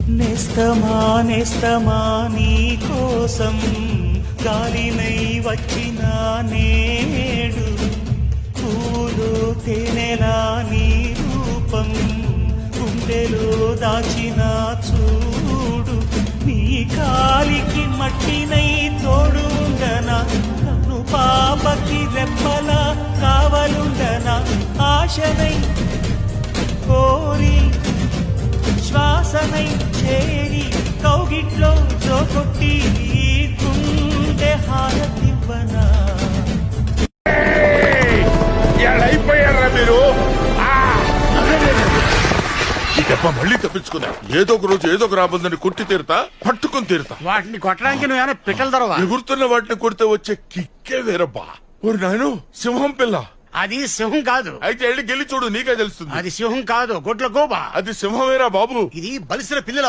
నేస్తమా నేస్తమా నీ కోసం గాలినై వచ్చిన నేడు పూలు తేనెలా నీ రూపం గుండెలో దాచిన చూడు నీ కాలికి మట్టినై తోడు ఉండనా కను పాపకి రెప్పలా కావలుండనా ఆశనై కోరి శ్వాసనై చేరి కౌగిట్లో జోకొట్టి గుండె హారతివ్వనా అయిపోయారా మీరు ఈ దెబ్బ మళ్ళీ తప్పించుకున్నా ఏదో ఒక రోజు ఏదో ఒక రాబోదని కొట్టి తీరుతా పట్టుకుని తీరుతా వాటిని కొట్టడానికి నువ్వేమైనా పిట్టలు దొరవా? ఎగురుతున్న వాటిని కొడితే వచ్చే కిక్కే వేరబ్బా ఊరి నాయను సింహం పిల్ల అది సింహం కాదు. అయితే వెళ్ళి గెలి చూడు నీకే తెలుస్తుంది అది సింహం కాదు, గొడ్ల గోబ. అది సింహమేరా బాబు. ఇది బలిసిన పిల్లల